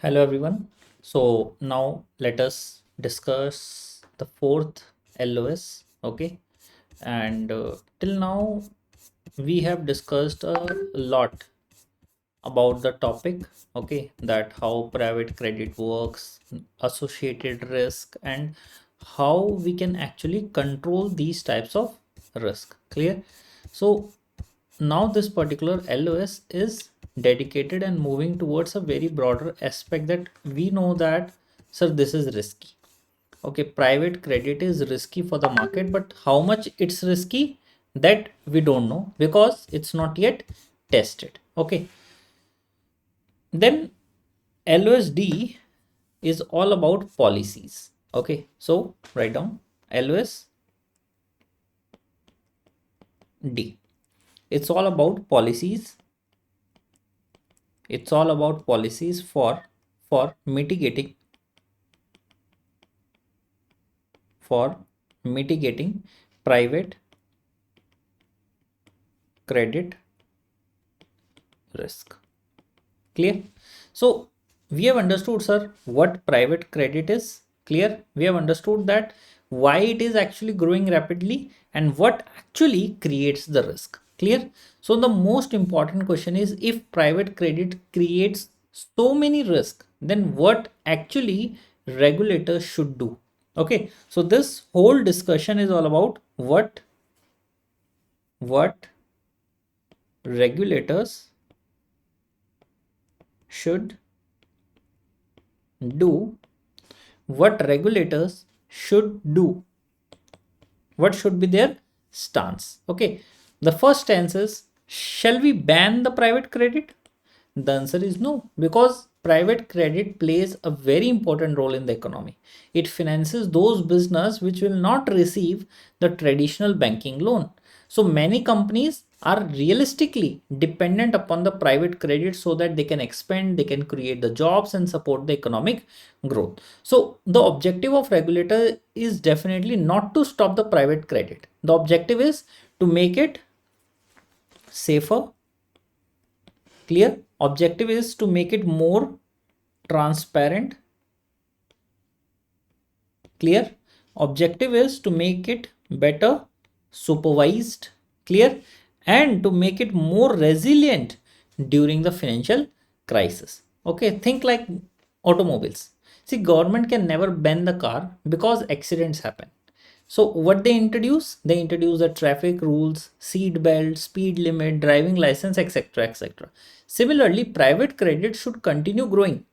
Hello everyone. So now let us discuss the fourth LOS. Okay, and till now we have discussed a lot about the topic. Okay, that how private credit works, associated risk, and how we can actually control these types of risk. Clear? So now this particular LOS is dedicated and moving towards a very broader aspect that we know that, sir, this is risky. Okay, private credit is risky for the market, but how much it's risky, that we don't know because it's not yet tested. Okay, then LOSD is all about policies. Okay, so write down LOSD. It's all about policies. It's all about policies for mitigating for mitigating private credit risk. Clear? So we have understood, sir, what private credit is. Clear? We have understood that why it is actually growing rapidly and what actually creates the risk. Clear? So the most important question is, if private credit creates so many risks, then what actually regulators should do. Okay, so this whole discussion is all about what regulators should do. What regulators should do, what should be their stance. Okay, the first stance is, shall we ban the private credit? The answer is no, because private credit plays a very important role in the economy. It finances those business which will not receive the traditional banking loan. So many companies are realistically dependent upon the private credit so that they can expand, they can create the jobs and support the economic growth. So the objective of regulator is definitely not to stop the private credit. The objective is to make it safer. Clear? Objective is to make it more transparent. Clear? Objective is to make it better supervised. Clear? And to make it more resilient during the financial crisis. Okay, think like automobiles. See, government can never ban the car because accidents happen. So what they introduce? They introduce the traffic rules, seat belt, speed limit, driving license, etc. etc. Similarly, private credit should continue growing,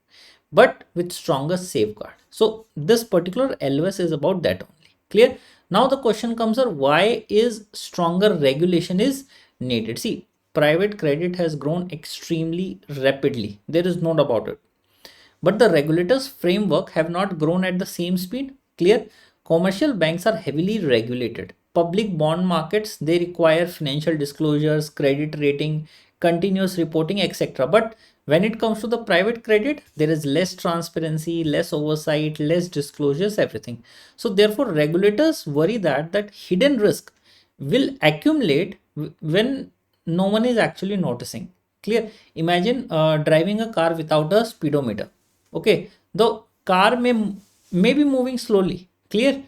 but with stronger safeguard. So this particular LOS is about that only. Clear? Now the question comes, are why is stronger regulation is needed? See, private credit has grown extremely rapidly. There is no doubt about it. But the regulators framework have not grown at the same speed. Clear? Commercial banks are heavily regulated. Public bond markets, they require financial disclosures, credit rating, continuous reporting, etc. But when it comes to the private credit, there is less transparency, less oversight, less disclosures, everything. So therefore, regulators worry that hidden risk will accumulate when no one is actually noticing. Clear? Imagine driving a car without a speedometer. Okay, the car may be moving slowly. Clear?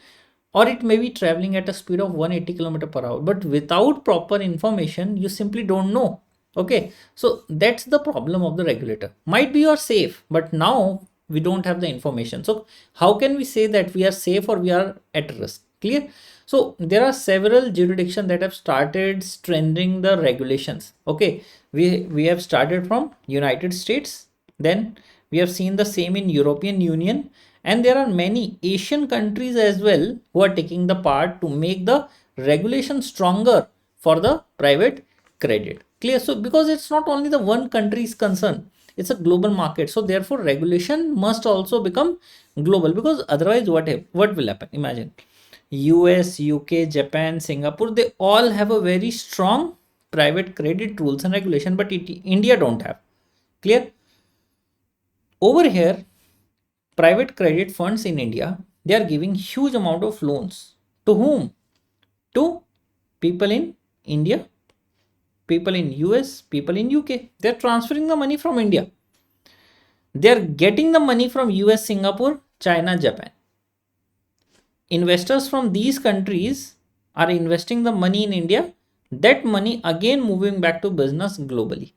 Or it may be traveling at a speed of 180 km per hour, but without proper information you simply don't know. Okay, so that's the problem of the regulator. Might be you are safe, but now we don't have the information. So how can we say that we are safe or we are at risk? Clear? So there are several jurisdictions that have started strengthening the regulations. Okay, we have started from United States, then we have seen the same in European Union, and there are many Asian countries as well who are taking the part to make the regulation stronger for the private credit. Clear? So because it's not only the one country's concern, it's a global market. So therefore regulation must also become global, because otherwise what will happen? Imagine US, UK, Japan, Singapore, they all have a very strong private credit rules and regulation, but India don't have. Clear? Over here, private credit funds in India, they are giving huge amount of loans. To whom? To people in India, people in US, people in UK. They're transferring the money from India. They are getting the money from US, Singapore, China, Japan. Investors from these countries are investing the money in India. That money again moving back to business globally.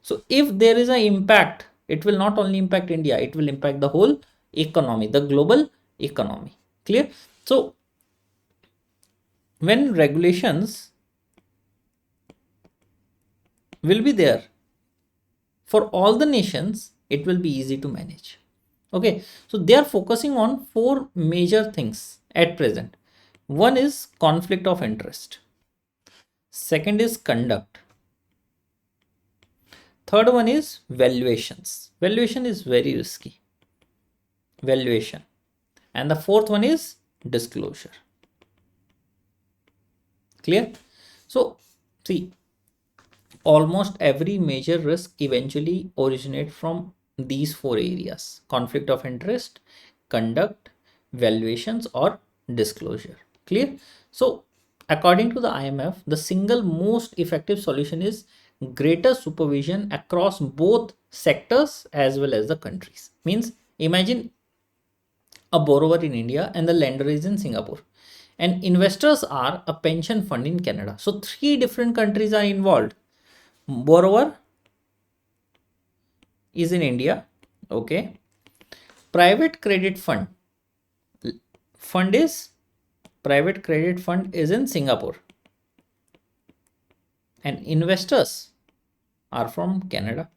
So if there is an impact, it will not only impact India, it will impact the whole economy, the global economy. Clear? So when regulations will be there for all the nations, it will be easy to manage. Okay, so they are focusing on four major things at present. One is conflict of interest, second is conduct, third one is valuations. Valuation is very risky, valuation, and the fourth one is disclosure. Clear? So see, almost every major risk eventually originate from these four areas: conflict of interest, conduct, valuations, or disclosure. Clear? So according to the IMF, the single most effective solution is greater supervision across both sectors as well as the countries. Means imagine a borrower in India and the lender is in Singapore, and investors are a pension fund in Canada. So three different countries are involved. Borrower is in India. Okay. Private credit fund. Fund is private credit fund is in Singapore. And investors are from Canada.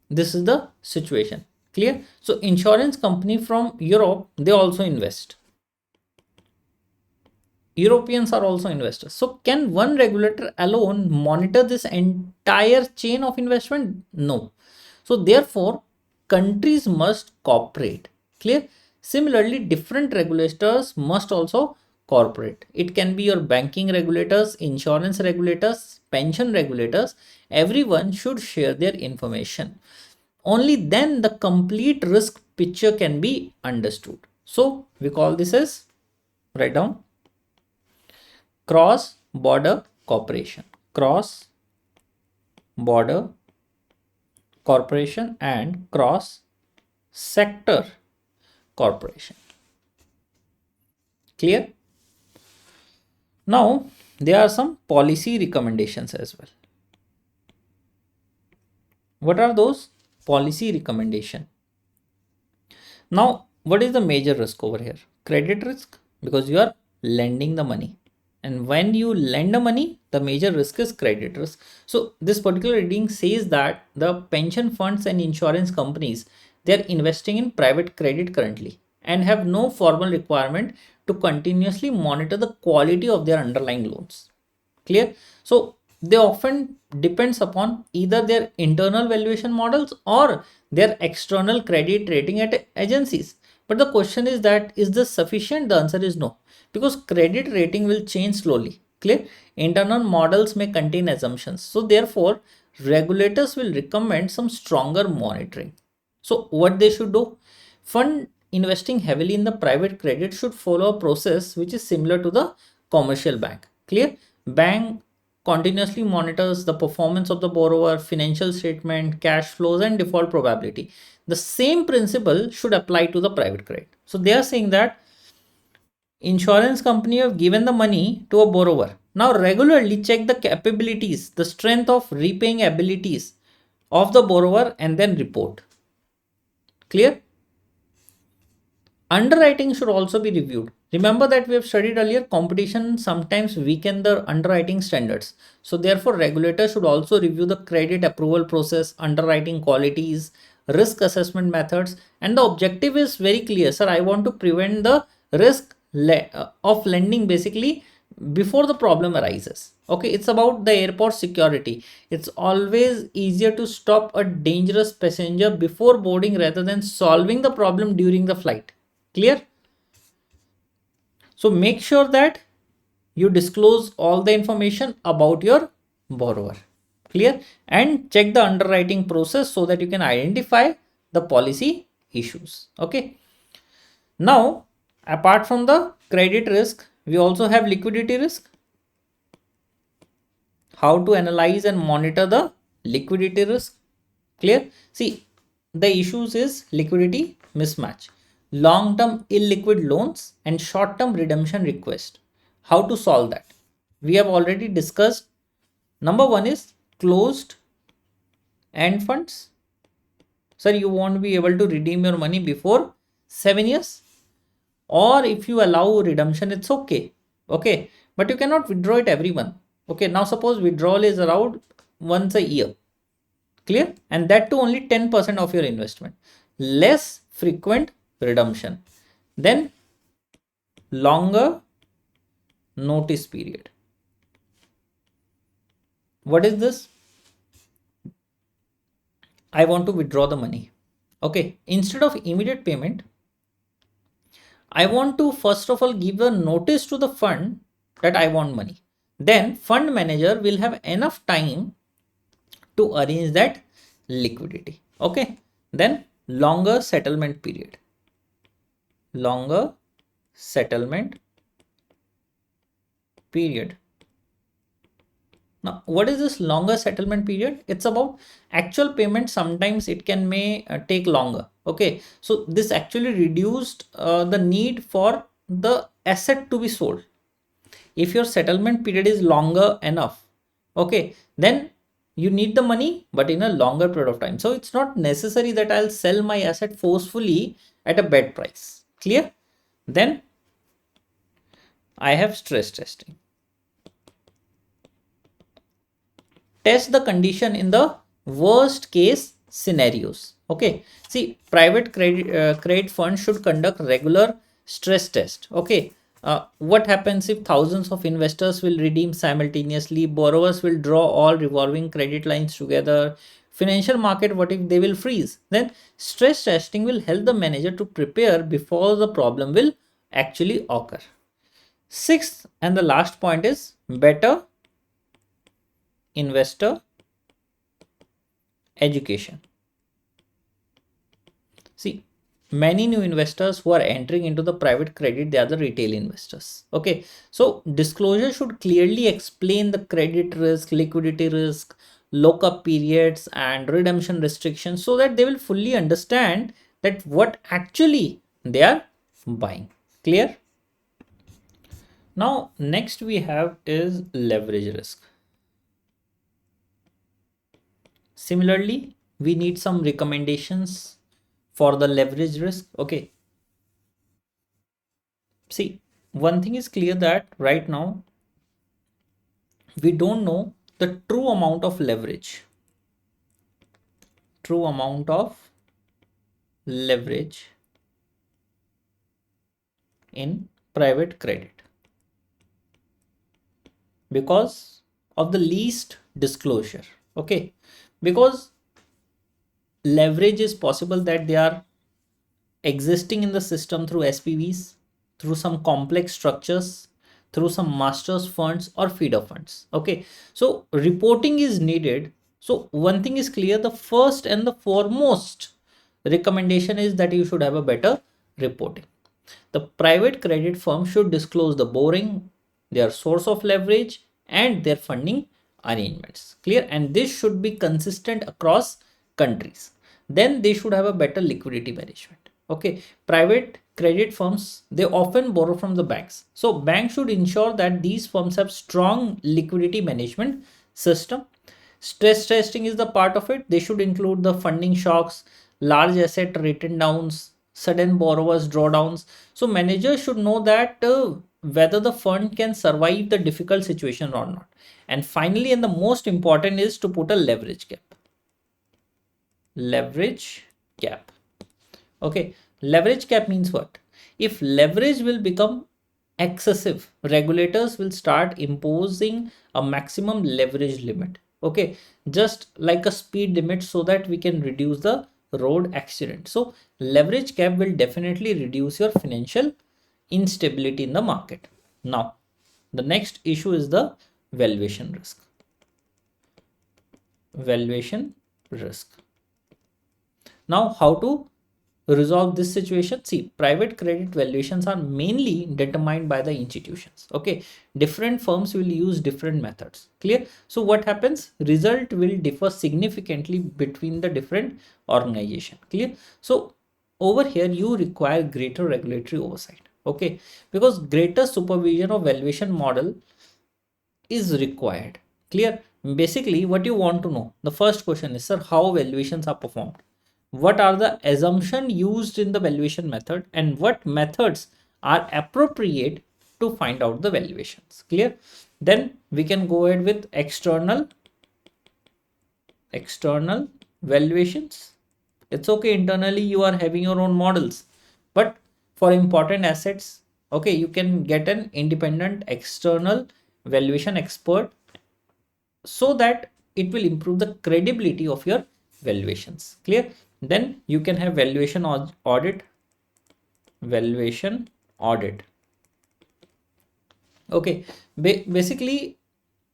This is the situation. Clear? So insurance company from Europe, they also invest. Europeans are also investors. So can one regulator alone monitor this entire chain of investment? No. So therefore, countries must cooperate. Clear? Similarly, different regulators must also cooperate. It can be your banking regulators, insurance regulators, pension regulators. Everyone should share their information. Only then the complete risk picture can be understood. So we call this as, write down, cross border cooperation, cross border corporation, and cross sector corporation. Clear? Now there are some policy recommendations as well. What are those policy recommendation? Now what is the major risk over here? Credit risk, because you are lending the money, and when you lend the money, the major risk is credit risk. So this particular reading says that the pension funds and insurance companies, they are investing in private credit currently and have no formal requirement to continuously monitor the quality of their underlying loans. Clear? So they often depends upon either their internal valuation models or their external credit rating at agencies. But the question is that, is this sufficient? The answer is no, because credit rating will change slowly. Clear? Internal models may contain assumptions. So therefore, regulators will recommend some stronger monitoring. So what they should do? Fund investing heavily in the private credit should follow a process which is similar to the commercial bank. Clear? Bank continuously monitors the performance of the borrower, financial statement, cash flows, and default probability. The same principle should apply to the private credit. So they are saying that insurance company have given the money to a borrower. Now regularly check the capabilities, the strength of repaying abilities of the borrower, and then report. Clear? Underwriting should also be reviewed. Remember that we have studied earlier, competition sometimes weaken the underwriting standards. So therefore, regulators should also review the credit approval process, underwriting qualities, risk assessment methods, and the objective is very clear. Sir, I want to prevent the risk of lending basically before the problem arises. Okay, it's about the airport security. It's always easier to stop a dangerous passenger before boarding rather than solving the problem during the flight. Clear? So make sure that you disclose all the information about your borrower. Clear? And check the underwriting process so that you can identify the policy issues. Okay. Now, apart from the credit risk, we also have liquidity risk. How to analyze and monitor the liquidity risk? Clear? See, the issues is liquidity mismatch, long-term illiquid loans and short-term redemption request. How to solve that? We have already discussed. Number one is closed end funds. Sir, you won't be able to redeem your money before 7 years, or if you allow redemption, it's okay. Okay, but you cannot withdraw it every month. Okay, now suppose withdrawal is around once a year. Clear? And that too only 10% of your investment. Less frequent redemption. Then longer notice period. What is this? I want to withdraw the money. Okay, instead of immediate payment, I want to first of all give a notice to the fund that I want money. Then fund manager will have enough time to arrange that liquidity. Okay, then longer settlement period. Longer settlement period. Now, what is this longer settlement period? It's about actual payment. Sometimes it can may take longer. Okay, so this actually reduced the need for the asset to be sold. If your settlement period is longer enough, okay, then you need the money, but in a longer period of time. So it's not necessary that I'll sell my asset forcefully at a bad price. Clear? Then I have stress testing. Test the condition in the worst case scenarios. Okay, see, private credit fund should conduct regular stress test. Okay, what happens if thousands of investors will redeem simultaneously? Borrowers will draw all revolving credit lines together. Financial market, what if they will freeze? Then stress testing will help the manager to prepare before the problem will actually occur. Sixth and the last point is better investor education. See, many new investors who are entering into the private credit, they are the retail investors. Okay, so disclosure should clearly explain the credit risk, liquidity risk, lockup periods and redemption restrictions, so that they will fully understand that what actually they are buying. Clear? Now next we have is leverage risk. Similarly, we need some recommendations for the leverage risk. Okay, see, one thing is clear that right now we don't know the true amount of leverage. True amount of leverage in private credit because of the least disclosure. Okay, because leverage is possible that they are existing in the system through SPVs, through some complex structures, through some masters funds or feeder funds. Okay, so reporting is needed. So one thing is clear, the first and the foremost recommendation is that you should have a better reporting. The private credit firm should disclose the borrowing, their source of leverage and their funding arrangements. Clear? And this should be consistent across countries. Then they should have a better liquidity management. Okay, private credit firms, they often borrow from the banks. So banks should ensure that these firms have strong liquidity management system. Stress testing is the part of it. They should include the funding shocks, large asset written downs, sudden borrowers drawdowns. So managers should know that whether the fund can survive the difficult situation or not. And finally, and the most important is to put a leverage cap. Leverage cap. Okay, leverage cap means what? If leverage will become excessive, regulators will start imposing a maximum leverage limit. Okay, just like a speed limit, so that we can reduce the road accident. So leverage cap will definitely reduce your financial instability in the market. Now the next issue is the valuation risk. Valuation risk. Now how to resolve this situation? See, private credit valuations are mainly determined by the institutions. Okay, different firms will use different methods. Clear? So what happens? Result will differ significantly between the different organization. Clear? So over here you require greater regulatory oversight. Okay, because greater supervision of valuation model is required. Clear? Basically, what you want to know, the first question is, sir, how valuations are performed? What are the assumptions used in the valuation method, and what methods are appropriate to find out the valuations? Clear? Then we can go ahead with external valuations. It's okay, internally you are having your own models, but for important assets, okay, you can get an independent external valuation expert, so that it will improve the credibility of your valuations. Clear? Then you can have valuation audit. Okay, basically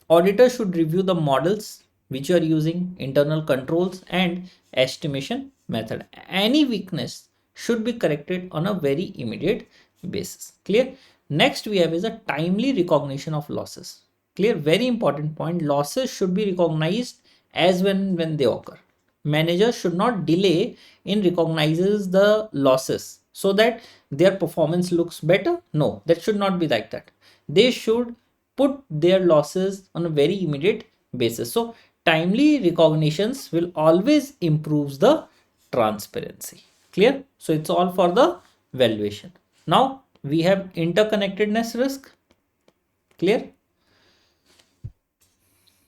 auditors should review the models which you are using, internal controls and estimation method. Any weakness should be corrected on a very immediate basis. Clear? Next we have is a timely recognition of losses. Clear? Very important point. Losses should be recognized as when they occur. Managers should not delay in recognizes the losses so that their performance looks better. No, that should not be like that. They should put their losses on a very immediate basis. So timely recognitions will always improves the transparency. Clear? So it's all for the valuation. Now we have interconnectedness risk. Clear?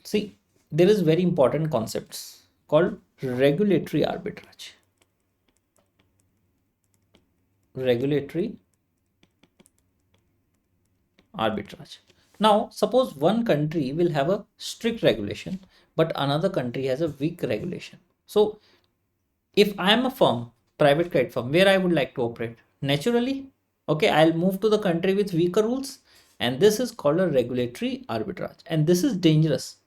See, there is very important concepts called regulatory arbitrage. Regulatory arbitrage. Now, suppose one country will have a strict regulation, but another country has a weak regulation. So, if I am a firm, private credit firm, where I would like to operate, naturally, okay, I'll move to the country with weaker rules, and this is called a regulatory arbitrage. And this is dangerous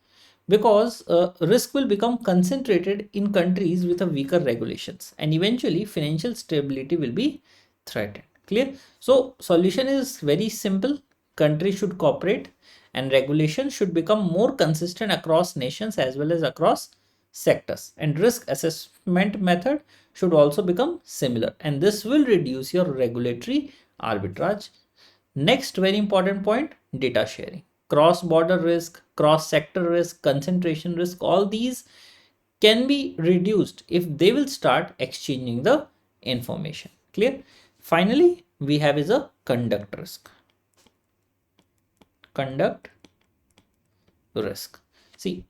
because risk will become concentrated in countries with a weaker regulations, and eventually financial stability will be threatened. Clear? So solution is very simple. Countries should cooperate and regulation should become more consistent across nations as well as across sectors, and risk assessment method should also become similar, and this will reduce your regulatory arbitrage. Next very important point, data sharing. Cross border risk, cross sector risk, concentration risk, all these can be reduced if they will start exchanging the information. Clear? Finally, we have is a conduct risk. Conduct risk. See,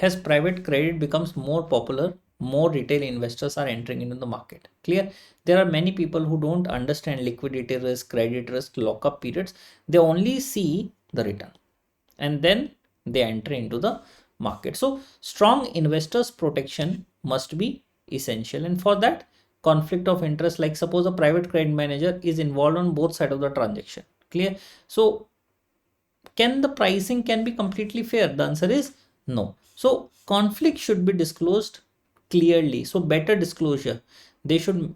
as private credit becomes more popular, more retail investors are entering into the market. Clear? There are many people who don't understand liquidity risk, credit risk, lockup periods. They only see the return and then they enter into the market. So strong investors protection must be essential, and for that, conflict of interest, like suppose a private credit manager is involved on both sides of the transaction. Clear? So can the pricing can be completely fair? The answer is no. So conflict should be disclosed clearly. So better disclosure. They should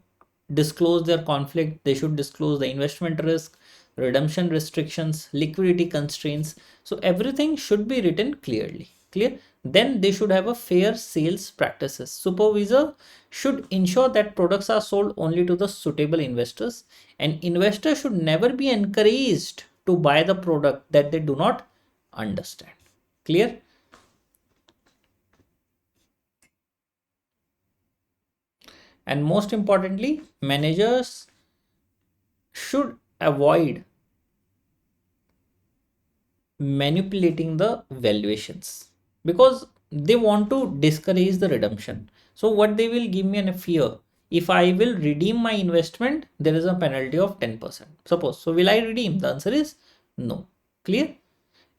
disclose their conflict. They should disclose the investment risk, redemption restrictions, liquidity constraints. So everything should be written clearly. Clear? Then they should have a fair sales practices. Supervisor should ensure that products are sold only to the suitable investors, and investors should never be encouraged to buy the product that they do not understand. Clear? And most importantly, managers should avoid manipulating the valuations because they want to discourage the redemption. So what they will give me a fear, if I will redeem my investment, there is a penalty of 10%. Suppose, so will I redeem? The answer is no. Clear?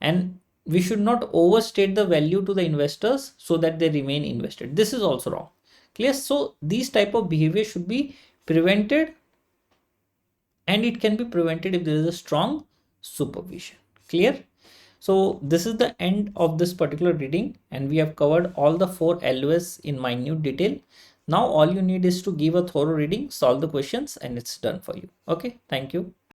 And we should not overstate the value to the investors so that they remain invested. This is also wrong. Clear? So these type of behavior should be prevented, and it can be prevented if there is a strong supervision. Clear? So this is the end of this particular reading, and we have covered all the 4 LOS in minute detail. Now all you need is to give a thorough reading, solve the questions, and it's done for you. Okay, thank you.